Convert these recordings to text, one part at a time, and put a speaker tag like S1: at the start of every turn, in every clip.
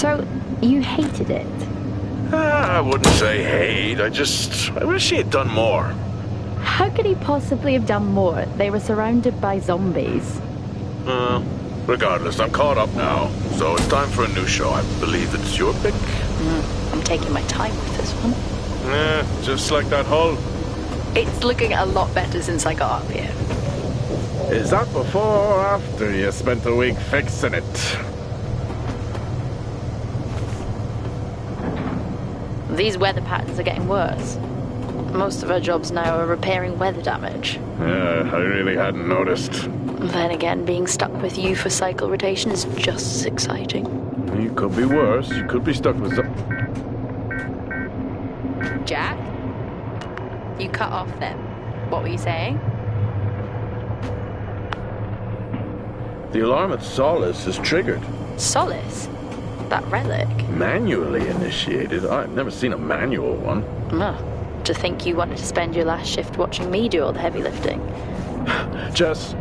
S1: So, you hated it?
S2: I wouldn't say hate. I wish he had done more.
S1: How could he possibly have done more? They were surrounded by zombies.
S2: Regardless, I'm caught up now. So it's time for a new show. I believe it's your pick.
S1: I'm taking my time with this one.
S2: Just like that hull.
S1: It's looking a lot better since I got up here.
S2: Is that before or after you spent a week fixing it?
S1: These weather patterns are getting worse. Most of our jobs now are repairing weather damage.
S2: Yeah, I really hadn't noticed.
S1: Then again, being stuck with you for cycle rotation is just as exciting.
S2: You could be worse. You could be stuck with some...
S1: Jack? You cut off then. What were you saying?
S2: The alarm at Solice is triggered.
S1: Solice? That relic?
S2: Manually initiated? I've never seen a manual one.
S1: To think you wanted to spend your last shift watching me do all the heavy lifting.
S2: Jess,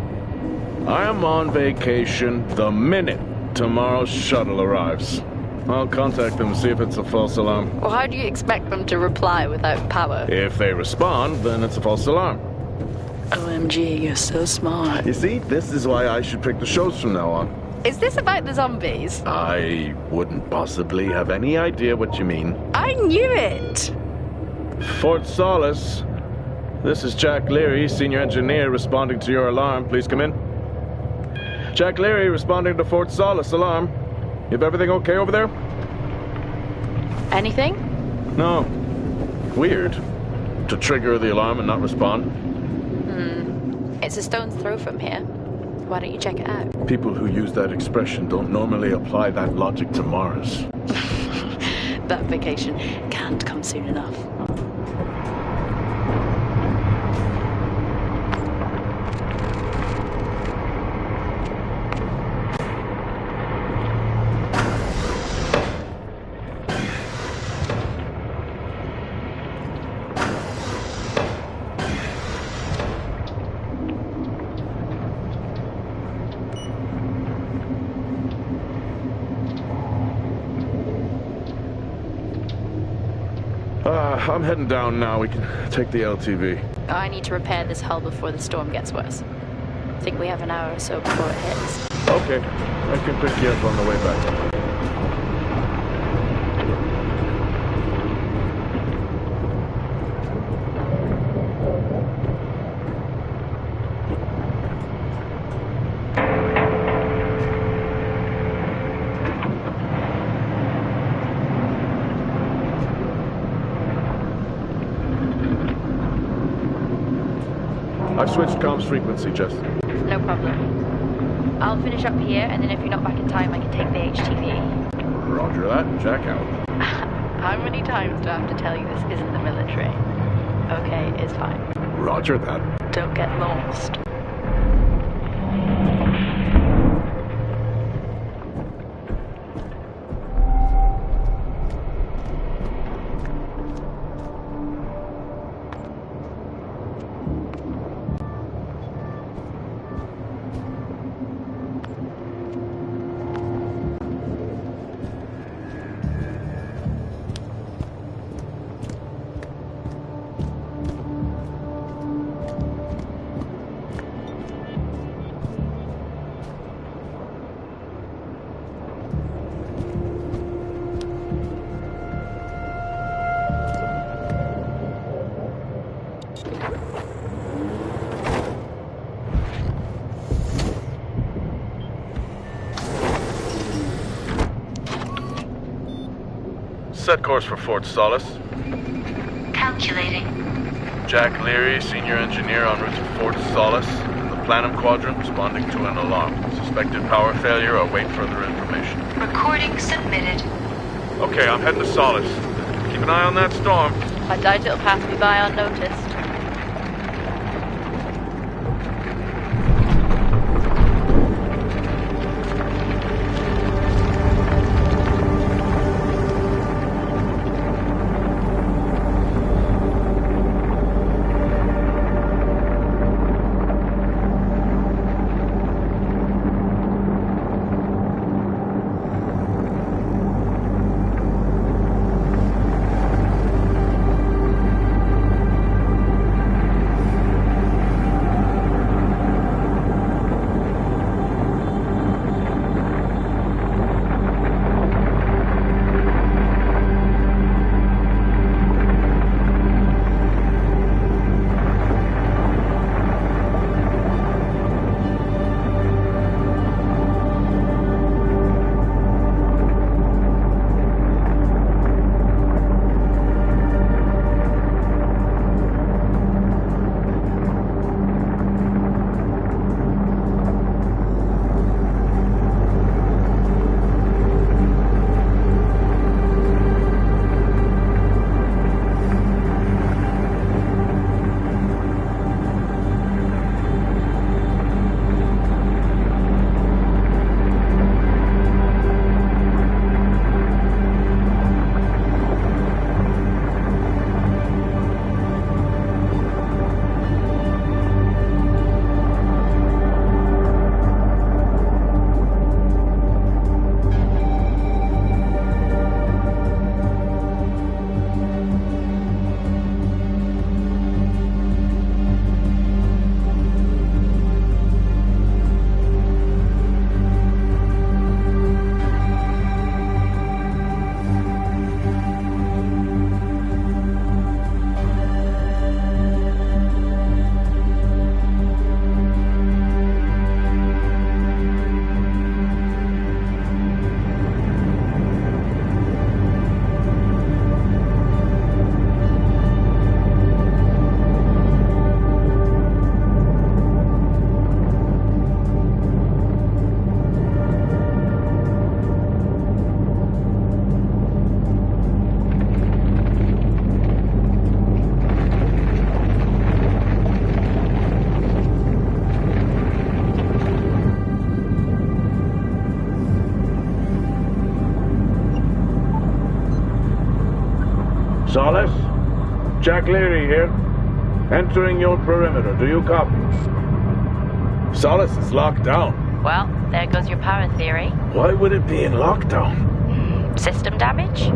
S2: I am on vacation the minute tomorrow's shuttle arrives. I'll contact them and see if it's a false alarm.
S1: Well, how do you expect them to reply without power?
S2: If they respond, then it's a false alarm.
S1: OMG, you're so smart.
S2: You see, this is why I should pick the shows from now on.
S1: Is this about the zombies?
S2: I wouldn't possibly have any idea what you mean.
S1: I knew it!
S2: Fort Solice. This is Jack Leary, senior engineer, responding to your alarm. Please come in. Jack Leary, responding to Fort Solice alarm. You have everything okay over there?
S1: Anything?
S2: No. Weird. To trigger the alarm and not respond.
S1: It's a stone's throw from here. Why don't you check it out?
S2: People who use that expression don't normally apply that logic to Mars.
S1: That vacation can't come soon enough.
S2: I'm heading down now. We can take the LTV.
S1: I need to repair this hull before the storm gets worse. I think we have an hour or so before it hits.
S2: Okay. I can pick you up on the way back. I've switched comms frequency, Jess.
S1: No problem. I'll finish up here, and then if you're not back in time, I can take the HTV.
S2: Roger that. Jack out.
S1: How many times do I have to tell you this isn't the military? Okay, it's fine.
S2: Roger that.
S1: Don't get lost.
S2: Set course for Fort Solice.
S3: Calculating.
S2: Jack Leary, senior engineer en route to Fort Solice. The Planum Quadrant responding to an alarm. Suspected power failure. Await further information.
S3: Recording submitted.
S2: Okay, I'm heading to Solice. Keep an eye on that storm.
S1: I doubt it'll pass me by unnoticed.
S2: Solice? Jack Leary here. Entering your perimeter. Do you copy? Solice is locked down.
S1: Well, there goes your power theory.
S2: Why would it be in lockdown?
S1: System damage?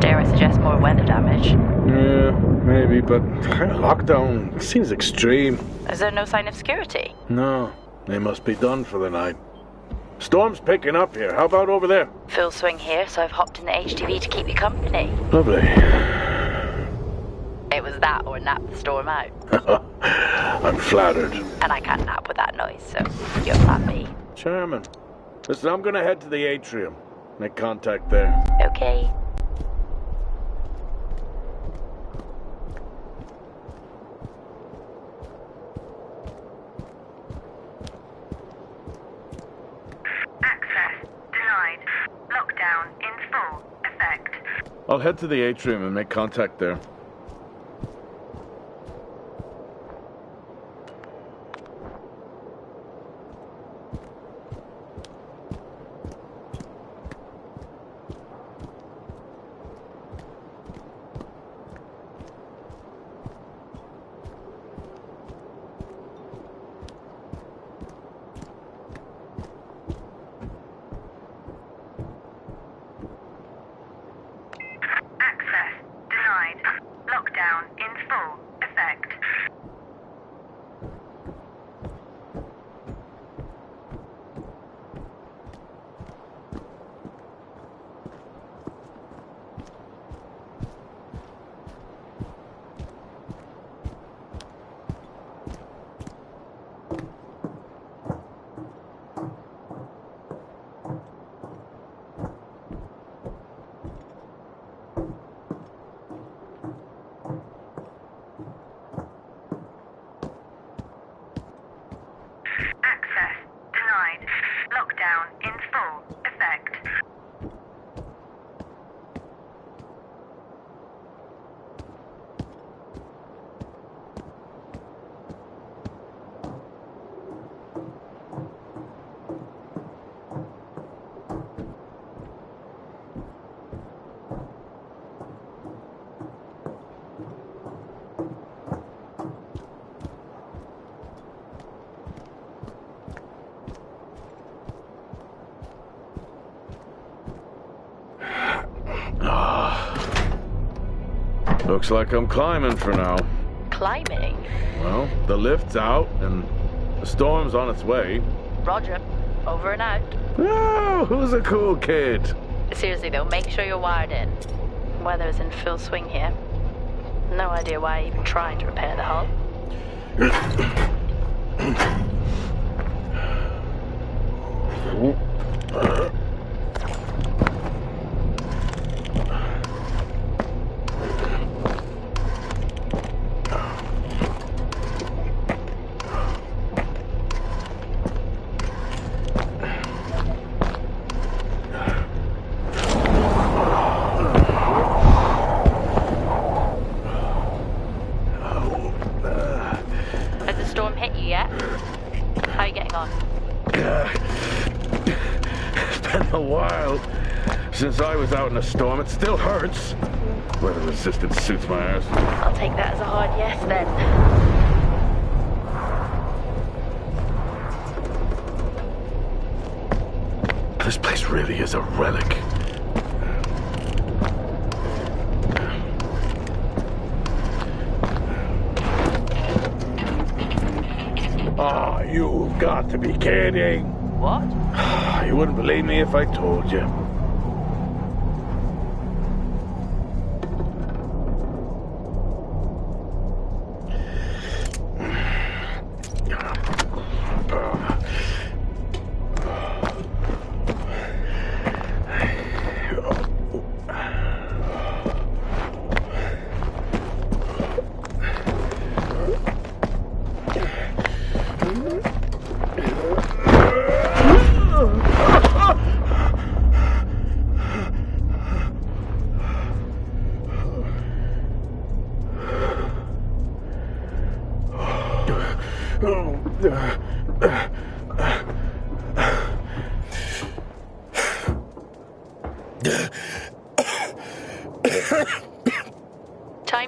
S1: Dare I suggest more weather damage?
S2: Yeah, maybe, but lockdown seems extreme.
S1: Is there no sign of security?
S2: No, they must be done for the night. Storm's picking up here. How about over there?
S1: Full swing here, so I've hopped in the HTV to keep you company.
S2: Lovely.
S1: It was that or nap the storm out.
S2: I'm flattered.
S1: And I can't nap with that noise, so you're plan B.
S2: Chairman, listen, I'm gonna head to the atrium. Make contact there.
S1: Okay.
S3: Access denied. Lockdown in full effect.
S2: I'll head to the atrium and make contact there.
S3: Lockdown in full effect. Lockdown in full effect.
S2: Looks like I'm climbing for now.
S1: Climbing?
S2: Well, the lift's out and the storm's on its way.
S1: Roger. Over and out.
S2: Oh, who's a cool kid?
S1: Seriously though, make sure you're wired in. Weather is in full swing here. No idea why I even tried to repair the hull. Has the storm hit you yet? How are you getting on?
S2: It's been a while since I was out in a storm. It still hurts. Weather resistance suits my ass.
S1: I'll take that as a hard yes then.
S2: This place really is a relic. Ah, you've got to be kidding.
S1: What?
S2: You wouldn't believe me if I told you.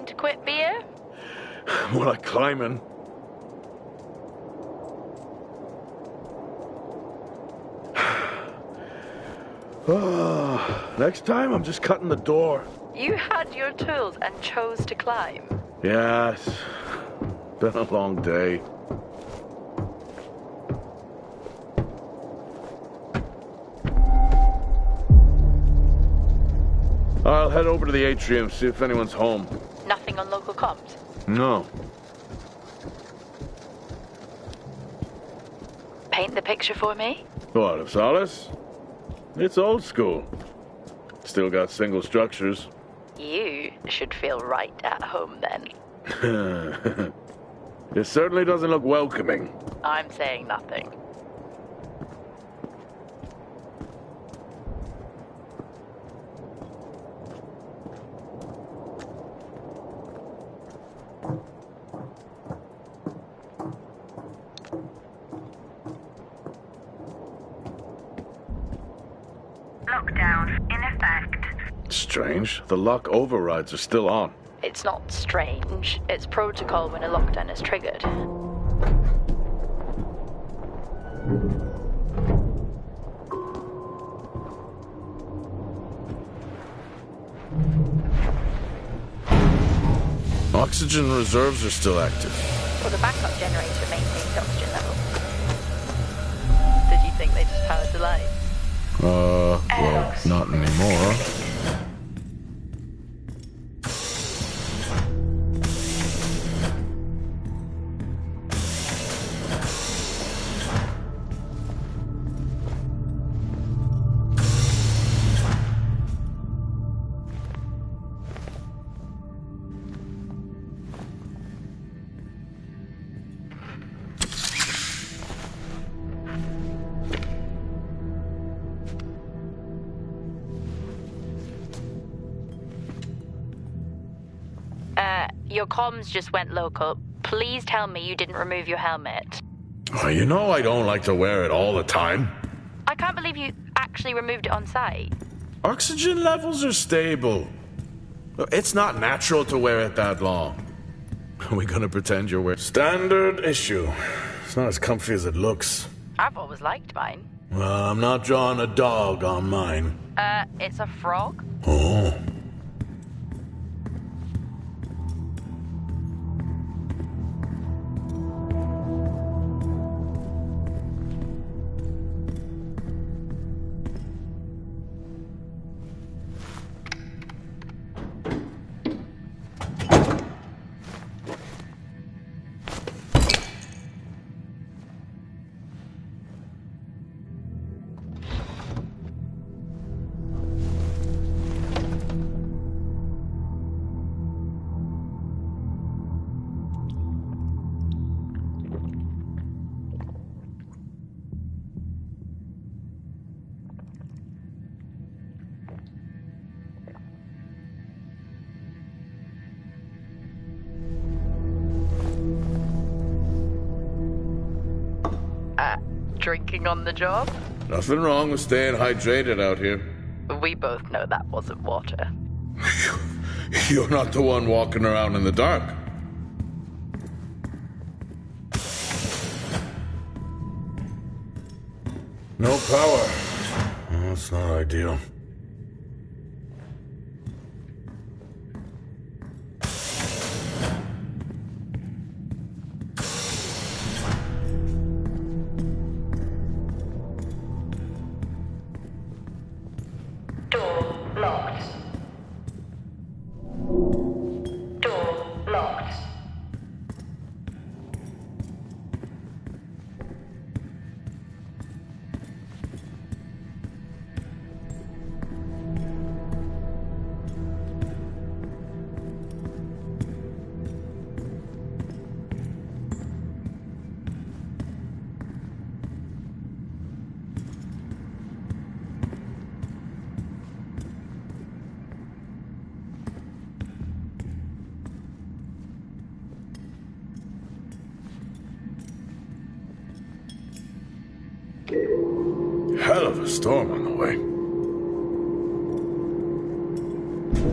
S1: to quit beer?
S2: More like climbing. Next time, I'm just cutting the door.
S1: You had your tools and chose to climb.
S2: Yes. Been a long day. I'll head over to the atrium, see if anyone's home.
S1: Nothing on local comms?
S2: No.
S1: Paint the picture for me?
S2: What, of Solice? It's old school. Still got single structures.
S1: You should feel right at home then.
S2: It certainly doesn't look welcoming.
S1: I'm saying nothing.
S3: Lockdown in effect.
S2: Strange. The lock overrides are still on.
S1: It's not strange. It's protocol when a lockdown is triggered.
S2: Oxygen reserves are still active.
S1: Well, the backup generator maintains oxygen level. Did you think they just powered the lights?
S2: Well, not anymore.
S1: Your comms just went local. Please tell me you didn't remove your helmet.
S2: You know I don't like to wear it all the time.
S1: I can't believe you actually removed it on site.
S2: Oxygen levels are stable. It's not natural to wear it that long. Are we gonna pretend you're wearing standard issue? It's not as comfy as it looks.
S1: I've always liked mine.
S2: Well, I'm not drawing a dog on mine.
S1: It's a frog?
S2: Oh.
S1: Drinking on the job?
S2: Nothing wrong with staying hydrated out here.
S1: We both know that wasn't water.
S2: You're not the one walking around in the dark. No power. That's not ideal.
S3: Door locked. Door locked.
S2: Hell of a storm on the way.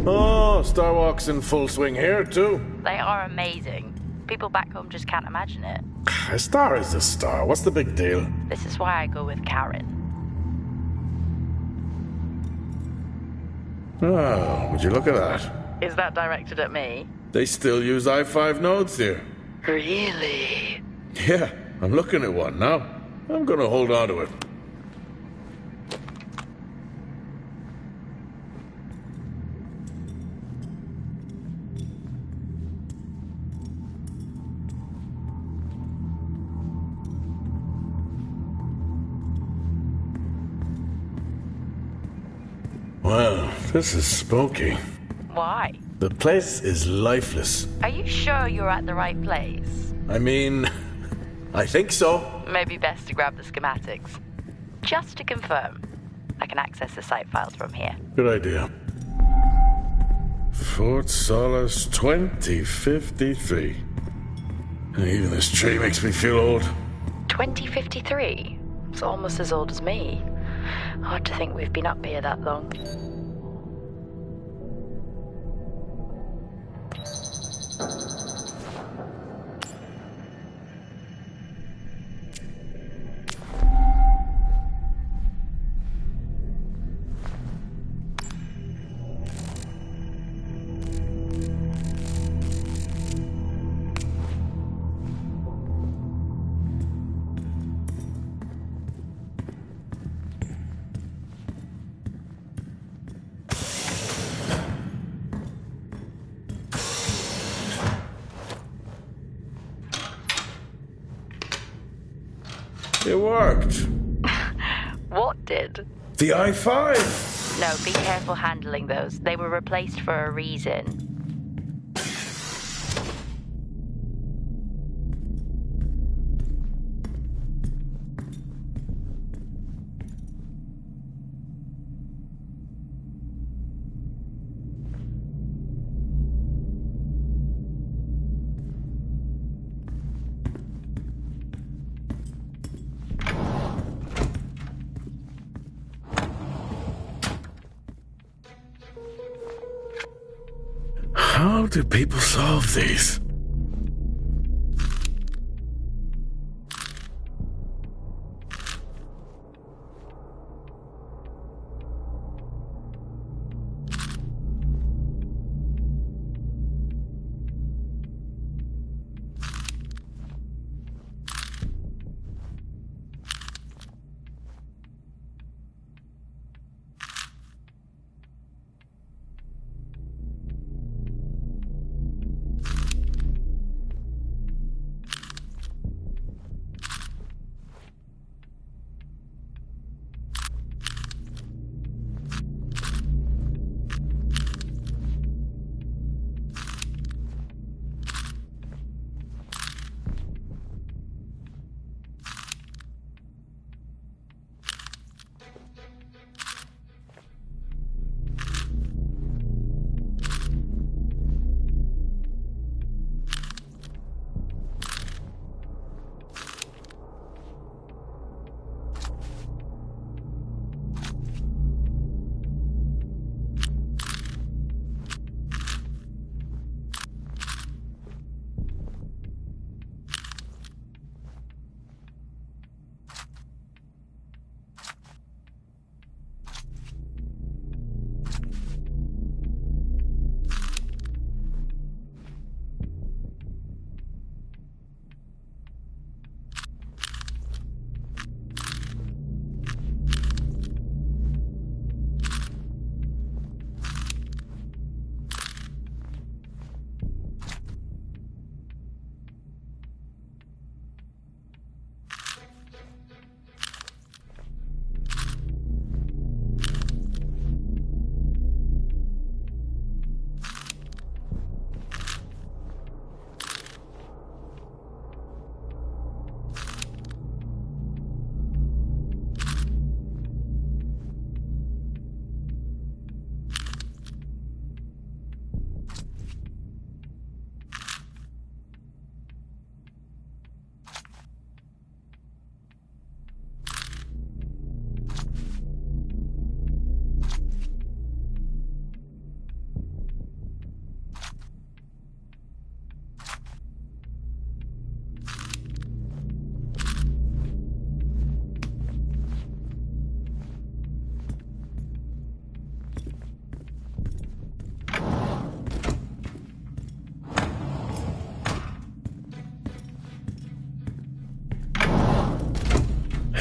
S2: Oh, Oh, Star Walk's in full swing here, too.
S1: They are amazing. People back home just can't imagine it.
S2: A star is a star. What's the big deal?
S1: This is why I go with Karen.
S2: Oh, would you look at that?
S1: Is that directed at me?
S2: They still use i5 nodes here.
S1: Really?
S2: Yeah, I'm looking at one now. I'm gonna hold on to it. Well, this is spooky.
S1: Why?
S2: The place is lifeless.
S1: Are you sure you're at the right place?
S2: I mean, I think so.
S1: Maybe best to grab the schematics. Just to confirm, I can access the site files from here.
S2: Good idea. Fort Solice 2053. Even this tree makes me feel old.
S1: 2053? It's almost as old as me. Hard to think we've been up here that long.
S2: It worked.
S1: What did?
S2: The i5.
S1: No, be careful handling those. They were replaced for a reason.
S2: How do people solve these?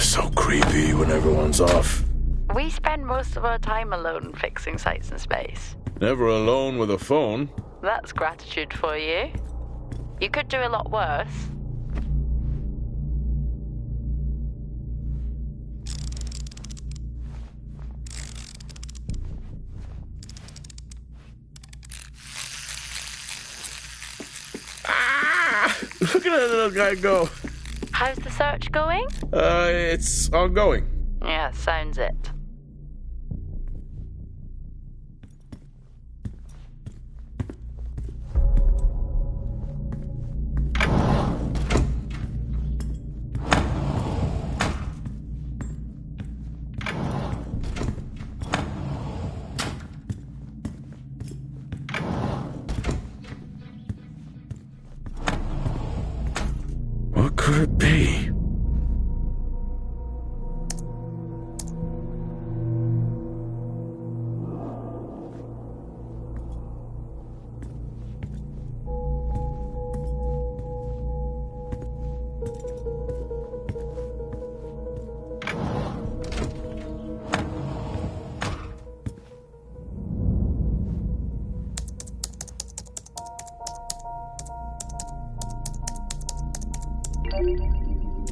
S2: It's so creepy when everyone's off.
S1: We spend most of our time alone fixing sites in space.
S2: Never alone with a phone.
S1: That's gratitude for you. You could do a lot worse.
S2: Look at that little guy go.
S1: How's the search going?
S2: It's ongoing.
S1: Yeah, sounds it.
S2: What could it be?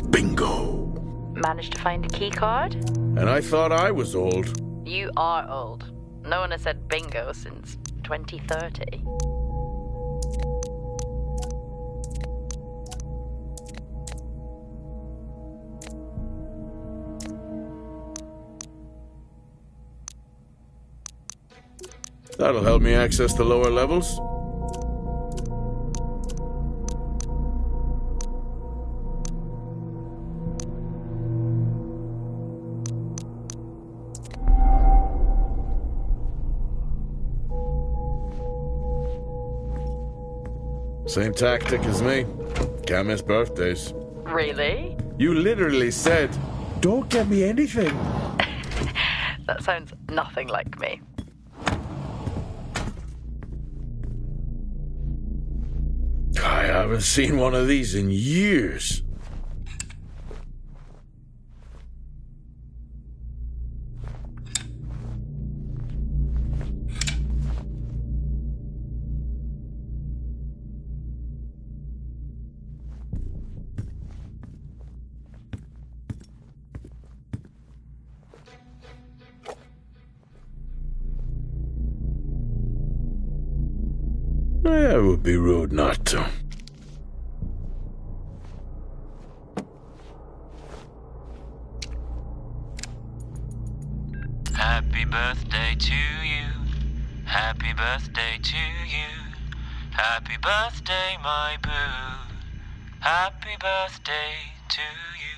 S2: Bingo.
S1: Managed to find a key card?
S2: And I thought I was old.
S1: You are old. No one has said bingo since 2030.
S2: That'll help me access the lower levels. Same tactic as me. Can't miss birthdays.
S1: Really?
S2: You literally said, "Don't get me anything."
S1: That sounds nothing like me.
S2: I haven't seen one of these in years. It would be rude not to.
S4: Happy birthday to you. Happy birthday to you. Happy birthday, my boo. Happy birthday to you.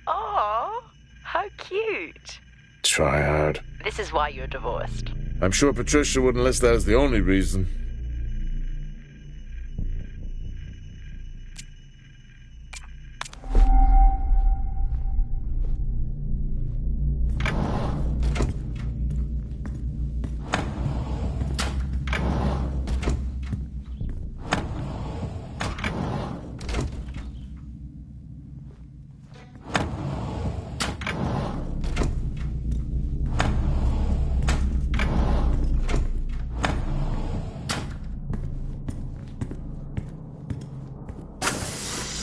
S1: Oh, how cute.
S2: Try hard.
S1: This is why you're divorced.
S2: I'm sure Patricia wouldn't list that as the only reason.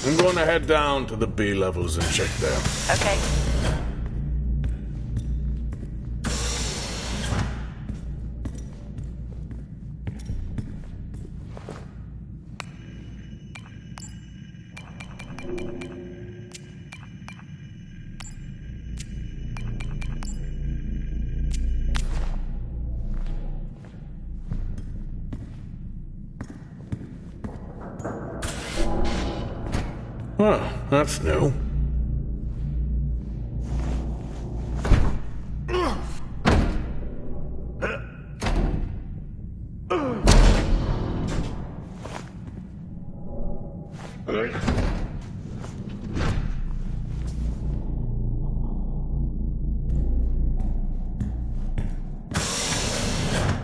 S2: I'm going to head down to the B levels and check them.
S1: Okay.
S2: Well, that's new.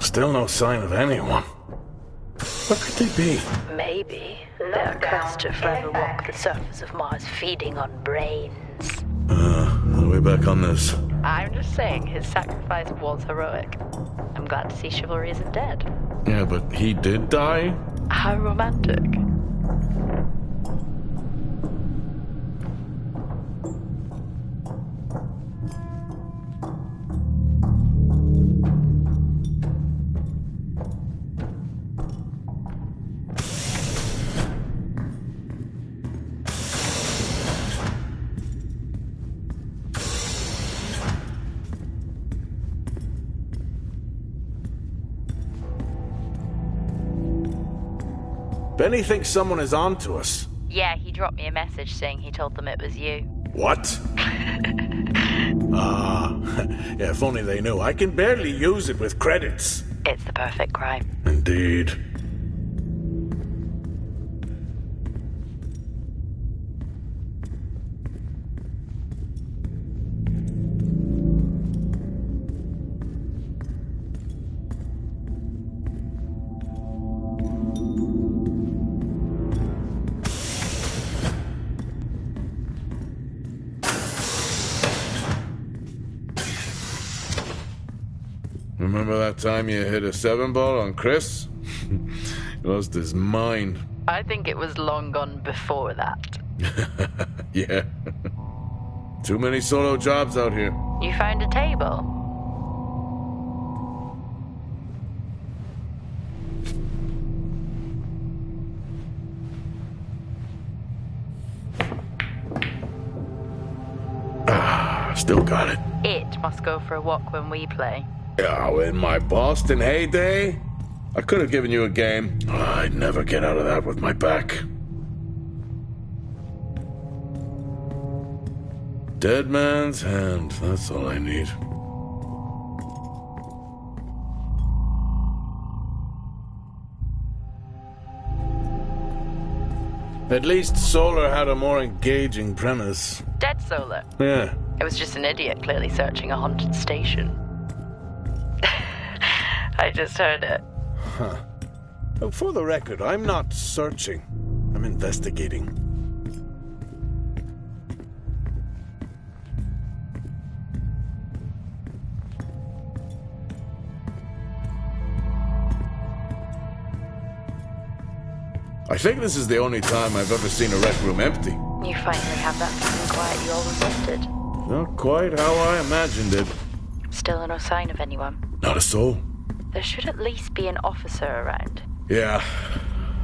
S2: Still no sign of anyone. What could they be?
S1: Maybe they're cursed to forever walk the surface of Mars feeding on brains.
S2: Are we back on this?
S1: I'm just saying his sacrifice was heroic. I'm glad to see chivalry isn't dead.
S2: Yeah, but he did die?
S1: How romantic.
S2: Benny thinks someone is on to us.
S1: Yeah, he dropped me a message saying he told them it was you.
S2: What? Yeah, if only they knew. I can barely use it with credits.
S1: It's the perfect crime.
S2: Indeed. Remember that time you hit a 7-ball on Chris? He lost his mind.
S1: I think it was long gone before that.
S2: Yeah. Too many solo jobs out here.
S1: You found a table?
S2: Still got it.
S1: It must go for a walk when we play.
S2: Oh, in my Boston heyday, I could have given you a game. Oh, I'd never get out of that with my back. Dead man's hand, that's all I need. At least Solar had a more engaging premise.
S1: Dead Solar?
S2: Yeah.
S1: It was just an idiot clearly searching a haunted station. I just heard it.
S2: Huh. Well, for the record, I'm not searching. I'm investigating. I think this is the only time I've ever seen a rec room empty.
S1: You finally have that peace and quiet you always wanted.
S2: Not quite how I imagined it.
S1: Still no sign of anyone.
S2: Not a soul.
S1: There should at least be an officer around.
S2: Yeah,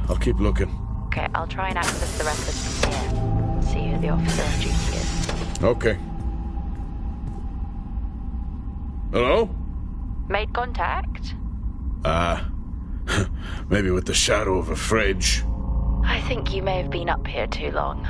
S2: I'll keep looking.
S1: Okay, I'll try and access the records from here. See who the officer on duty is.
S2: Okay. Hello?
S1: Made contact?
S2: Maybe with the shadow of a fridge.
S1: I think you may have been up here too long.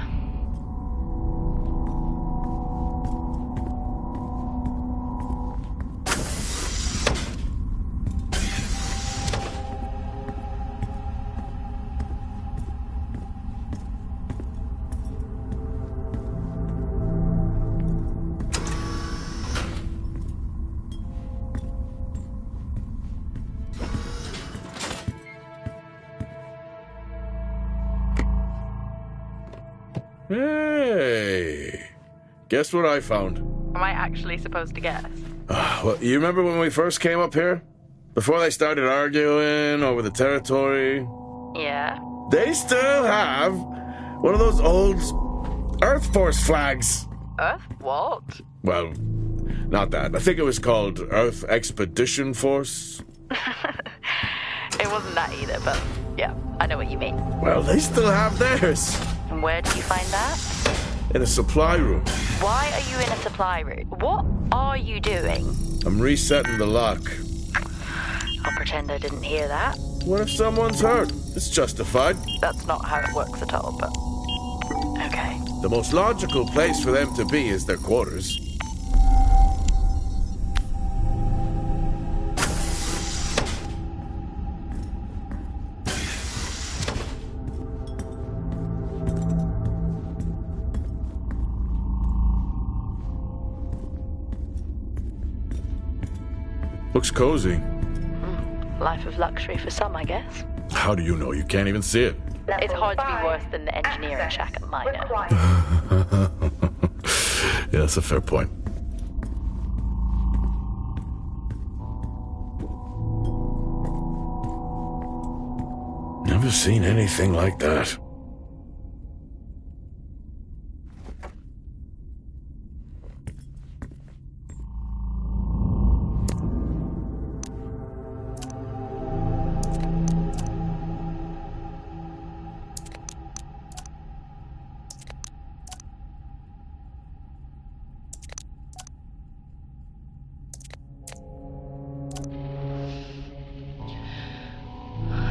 S2: Hey, guess what I found?
S1: Am I actually supposed to guess?
S2: Well, you remember when we first came up here? Before they started arguing over the territory?
S1: Yeah?
S2: They still have one of those old Earth Force flags.
S1: Earth? What?
S2: Well, not that. I think it was called Earth Expedition Force.
S1: It wasn't that either, but yeah, I know what you mean.
S2: Well, they still have theirs.
S1: And where did you find that?
S2: In a supply room.
S1: Why are you in a supply room? What are you doing?
S2: I'm resetting the lock.
S1: I'll pretend I didn't hear that.
S2: What if someone's hurt? It's justified.
S1: That's not how it works at all, but... Okay.
S2: The most logical place for them to be is their quarters. Looks cozy.
S1: Life of luxury for some, I guess.
S2: How do you know? You can't even see it.
S1: It's hard to be worse than the engineering shack at Minor.
S2: Yeah, That's a fair point. Never seen anything like that.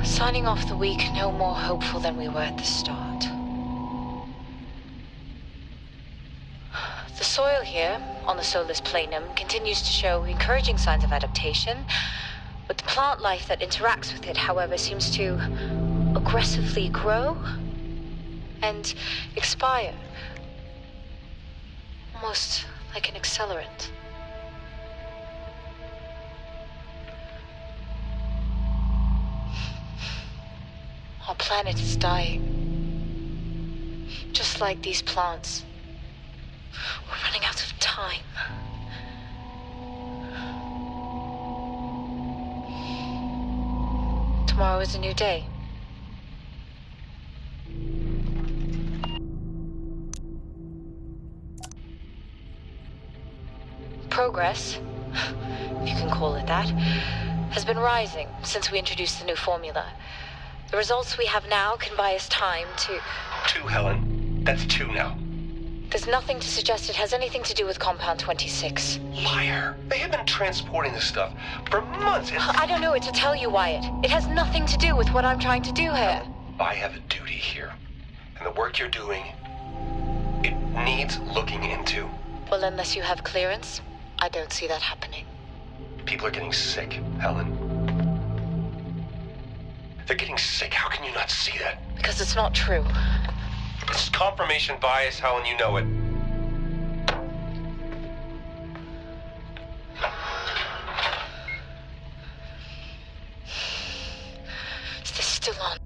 S5: Signing off the week no more hopeful than we were at the start. The soil here, on the Solice planum, continues to show encouraging signs of adaptation, but the plant life that interacts with it, however, seems to aggressively grow and expire. Almost like an accelerant. Our planet is dying. Just like these plants. We're running out of time. Tomorrow is a new day. Progress, if you can call it that, has been rising since we introduced the new formula. The results we have now can buy us time to...
S6: 2, Helen. That's 2 now.
S5: There's nothing to suggest it has anything to do with Compound 26.
S6: Liar. They have been transporting this stuff for months.
S5: I don't know what to tell you, Wyatt. It has nothing to do with what I'm trying to do here.
S6: I have a duty here. And the work you're doing, it needs looking into.
S5: Well, unless you have clearance, I don't see that happening.
S6: People are getting sick, Helen. They're getting sick. How can you not see that?
S5: Because it's not true.
S6: It's confirmation bias, Helen. You know it.
S5: Is this still on?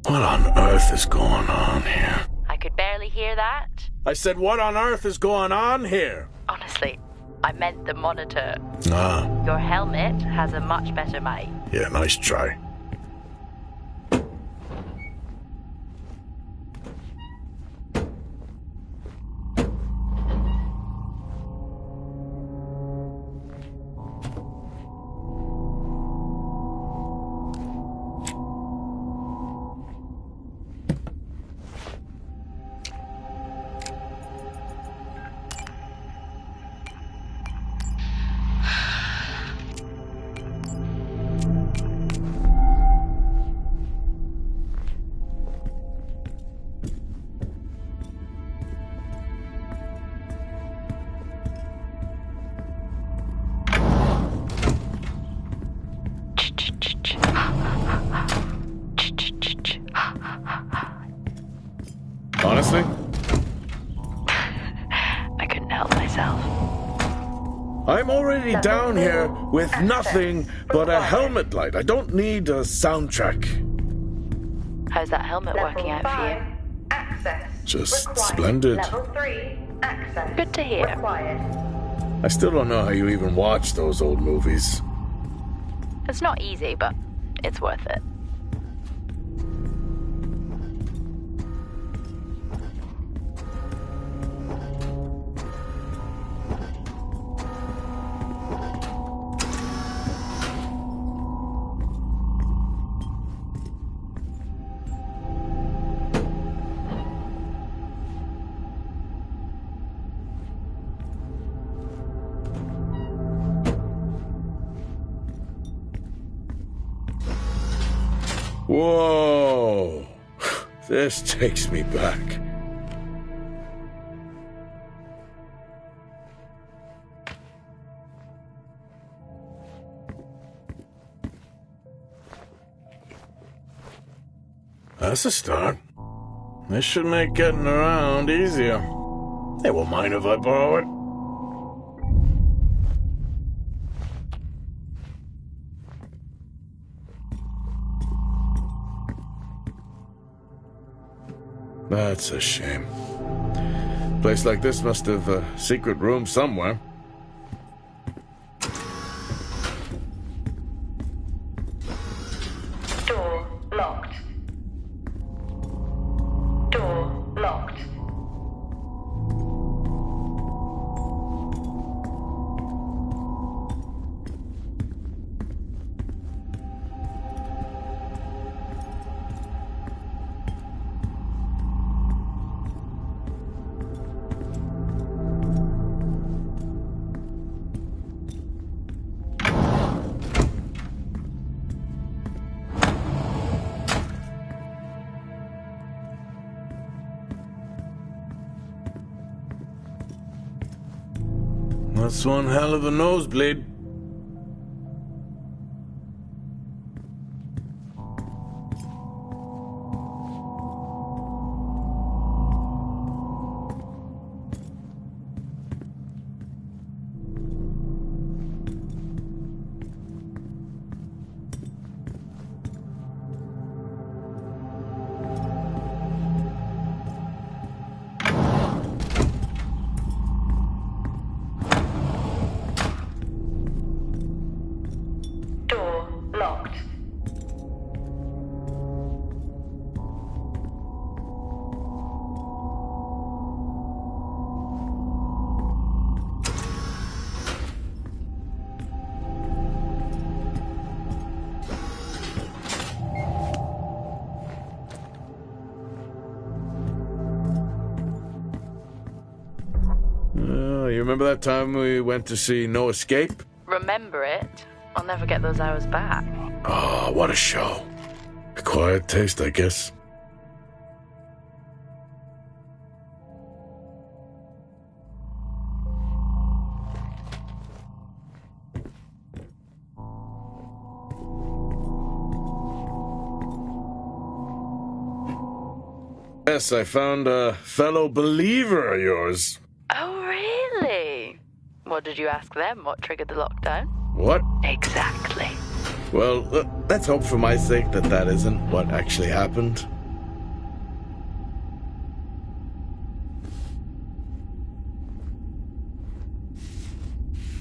S2: What on earth is going on here?
S1: I could barely hear that.
S2: I said, what on earth is going on here?
S1: Honestly, I meant the monitor.
S2: Ah,
S1: Your helmet has a much better mic.
S2: yeah, nice try. Honestly?
S1: I couldn't help myself.
S2: I'm already down here with nothing but a helmet light. I don't need a soundtrack.
S1: How's that helmet working out for you?
S3: Access.
S2: Just
S3: required.
S2: splendid.
S3: Level 3. Access.
S1: Good to hear.
S3: Required.
S2: I still don't know how you even watch those old movies.
S1: It's not easy, but it's worth it.
S2: Whoa! This takes me back. That's a start. This should make getting around easier. They won't mind if I borrow it. That's a shame. A place like this must have a secret room somewhere.
S3: Door locked. Door locked.
S2: That's one hell of a nosebleed.
S3: Door locked.
S2: You remember that time we went to see No Escape?
S1: Remember it? I'll never get those hours back.
S2: Oh, what a show. Acquired taste, I guess. Yes, I found a fellow believer of yours.
S1: Oh, really? What did you ask them? What triggered the lockdown?
S2: What?
S1: Exactly.
S2: Well, let's hope for my sake that that isn't what actually happened.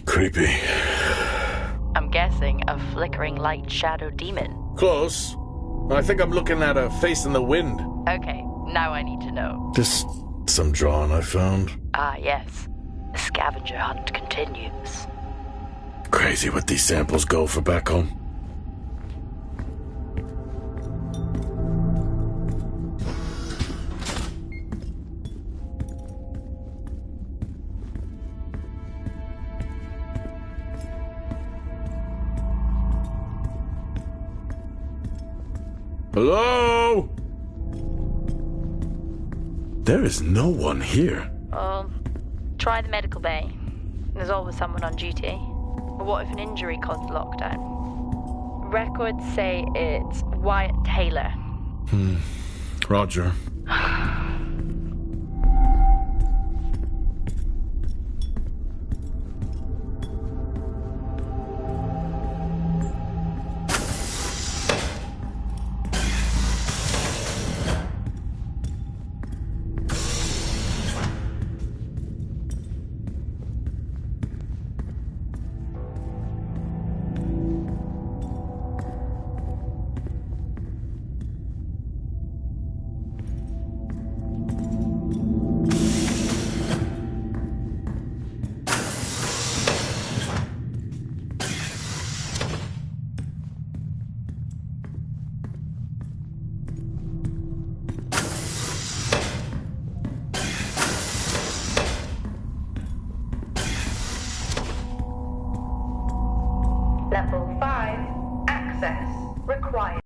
S2: Creepy.
S1: I'm guessing a flickering light shadow demon.
S2: Close. I think I'm looking at a face in the wind.
S1: Okay, now I need to know.
S2: Just some drawing I found.
S1: Ah, yes. The scavenger hunt continues.
S2: Crazy what these samples go for back home. Hello? There is no one here.
S1: Try the medical bay. There's always someone on duty. But what if an injury caused the lockdown? Records say it's Wyatt Taylor.
S2: Roger.
S3: Level 5. Access required.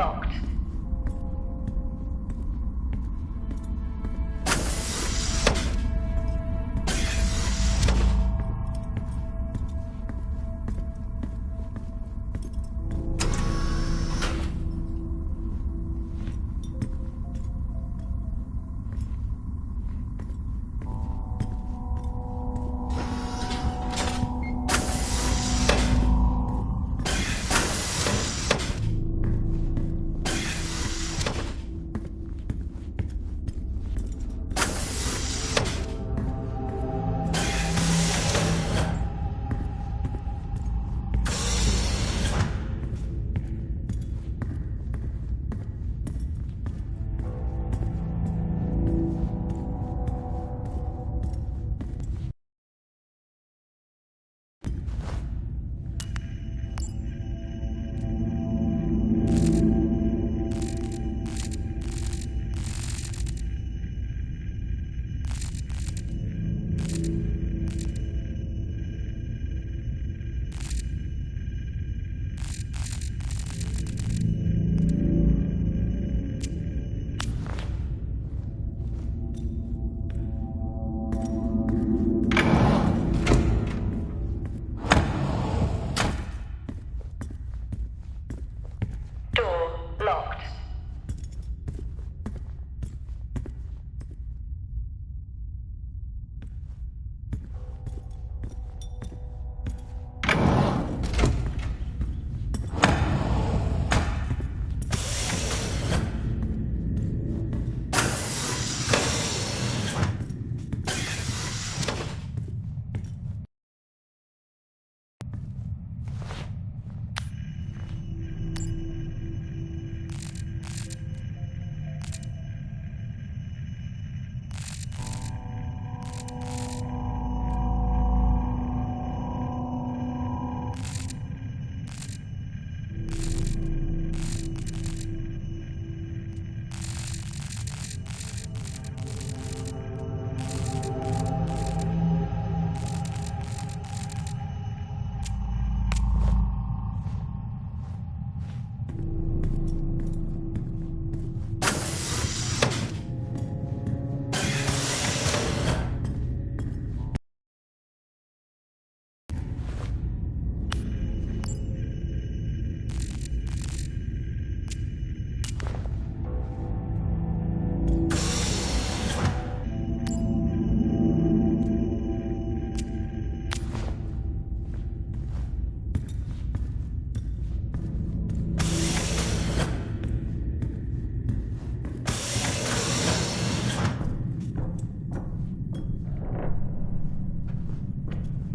S3: locked. Door locked.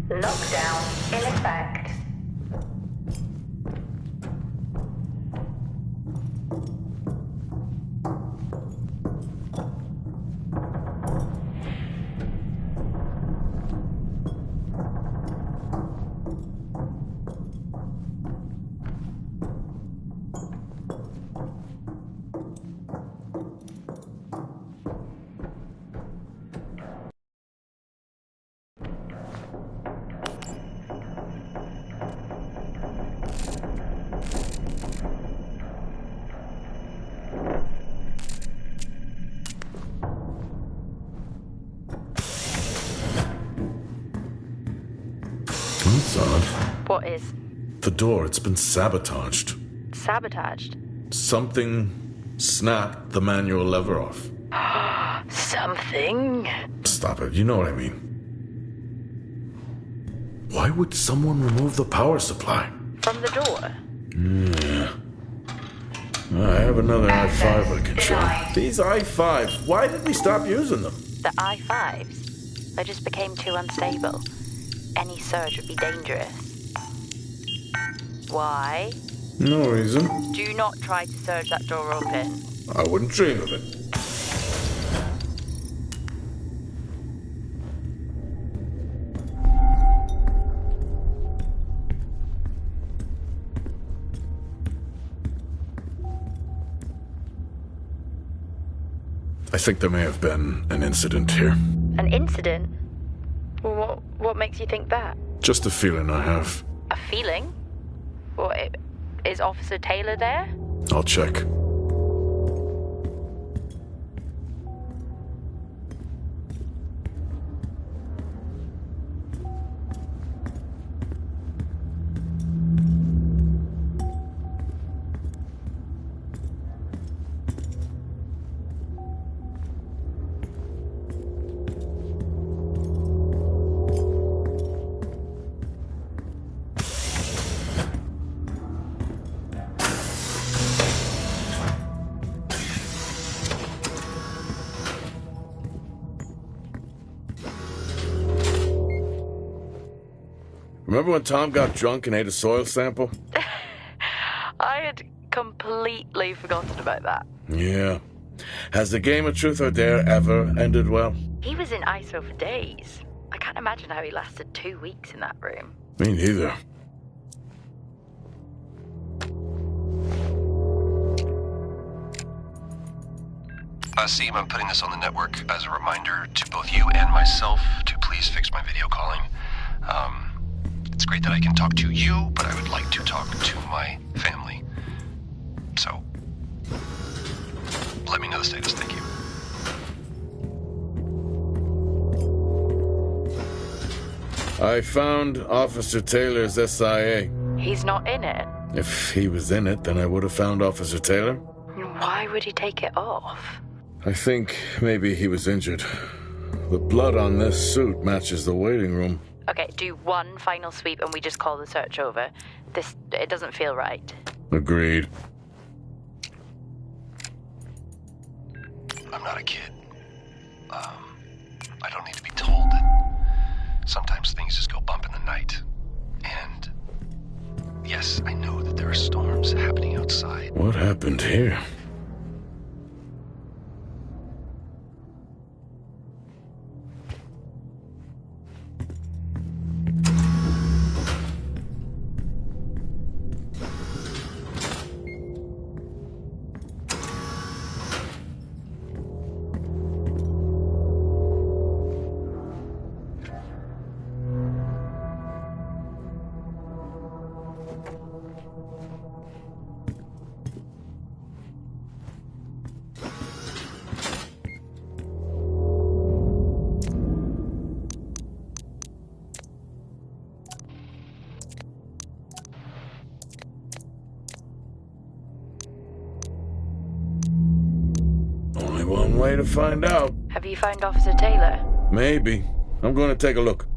S3: Lockdown in effect.
S2: That's odd.
S1: What is?
S2: The door, it's been sabotaged.
S1: Sabotaged?
S2: Something snapped the manual lever off.
S1: Something?
S2: Stop it, you know what I mean. Why would someone remove the power supply?
S1: From the door?
S2: Yeah. I have another i5 I can show. These i5s, why did we stop using them?
S1: The i5s? They just became too unstable. Any surge would be dangerous. Why?
S2: No reason.
S1: Do not try to surge that door open.
S2: I wouldn't dream of it. I think there may have been an incident here.
S1: An incident? Well, what makes you think that?
S2: Just a feeling I have.
S1: A feeling? Is Officer Taylor there?
S2: I'll check. Remember when Tom got drunk and ate a soil sample?
S1: I had completely forgotten about that.
S2: Yeah. Has the game of truth or dare ever ended well?
S1: He was in ISO for days. I can't imagine how he lasted 2 weeks in that room.
S2: Me neither.
S6: Asim, I'm putting this on the network as a reminder to both you and myself to please fix my video calling. It's great that I can talk to you, but I would like to talk to my family. So, let me know the status, thank you.
S2: I found Officer Taylor's SIA.
S1: He's not in it.
S2: If he was in it, then I would have found Officer Taylor.
S1: Why would he take it off?
S2: I think maybe he was injured. The blood on this suit matches the waiting room.
S1: Okay, do one final sweep and we just call the search over. It doesn't feel right.
S2: Agreed.
S6: I'm not a kid. I don't need to be told that sometimes things just go bump in the night. And yes, I know that there are storms happening outside.
S2: What happened here? Only one way to find out.
S1: Have you found Officer Taylor?
S2: Maybe. I'm going to take a look.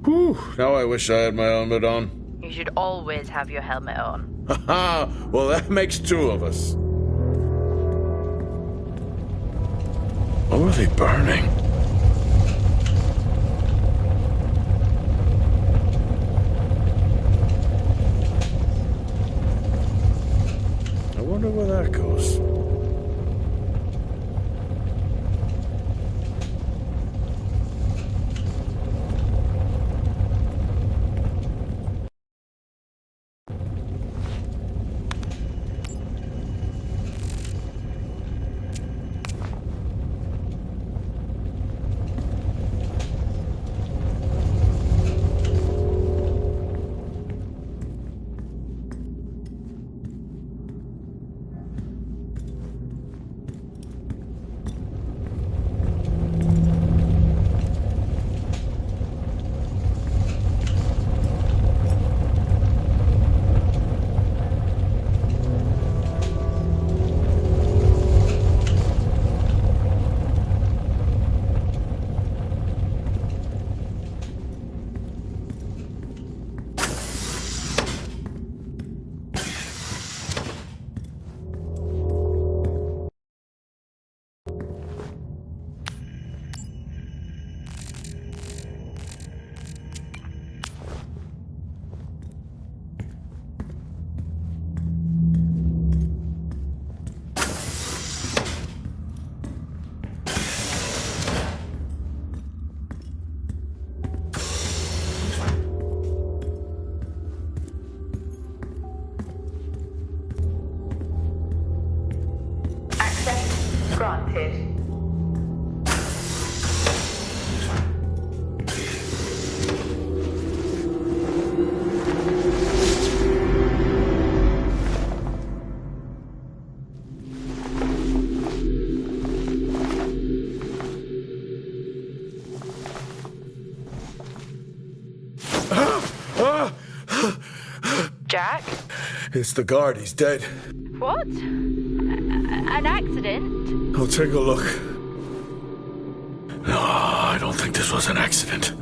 S2: Whew, now I wish I had my helmet on.
S1: You should always have your helmet on.
S2: Haha, well that makes two of us. What were they burning? I wonder where that goes.
S1: Jack?
S7: It's the guard. He's dead.
S1: What? An accident?
S7: I'll take a look. No, I don't think this was an accident.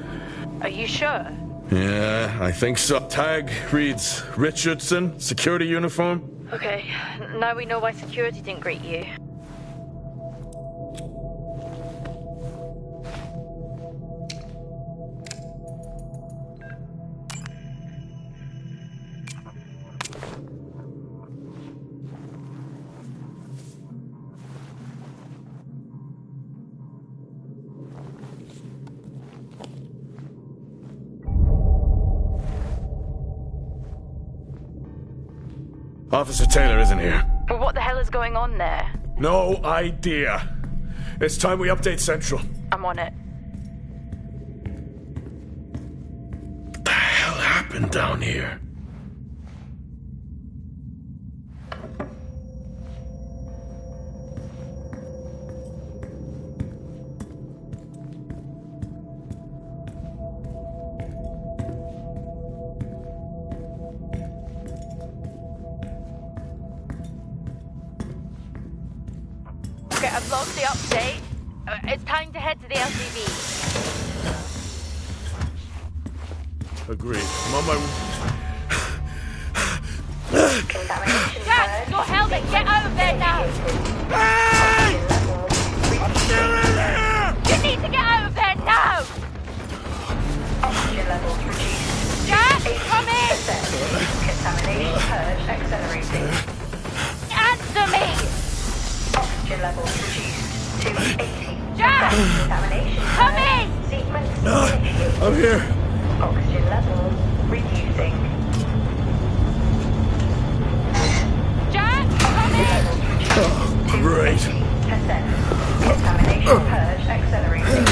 S1: Are you sure?
S2: Yeah, I think so. Tag reads Richardson, security uniform.
S1: Okay, now we know why security didn't greet you.
S2: Officer Taylor isn't here.
S1: But what the hell is going on there?
S7: No idea. It's time we update Central.
S1: I'm on it.
S7: What the hell happened down here?
S1: Okay, I've logged the update. It's time to head to the LCV.
S7: Agreed. I'm on my...
S1: Jack, your helmet, get out of there now!
S7: Hey! I'm still in here!
S1: You need to get out of there now!
S3: Oxygen levels reduced.
S1: Jack, come in!
S3: Contamination purge accelerating.
S1: Answer me!
S3: Oxygen levels reduced to 80.
S1: Jack!
S3: Contamination
S1: Come
S3: purge
S1: in!
S3: sequence initiated.
S7: I'm here.
S3: Oxygen levels reducing.
S1: Jack, come in!
S7: Oh, great.
S3: 50%. Contamination purge accelerating.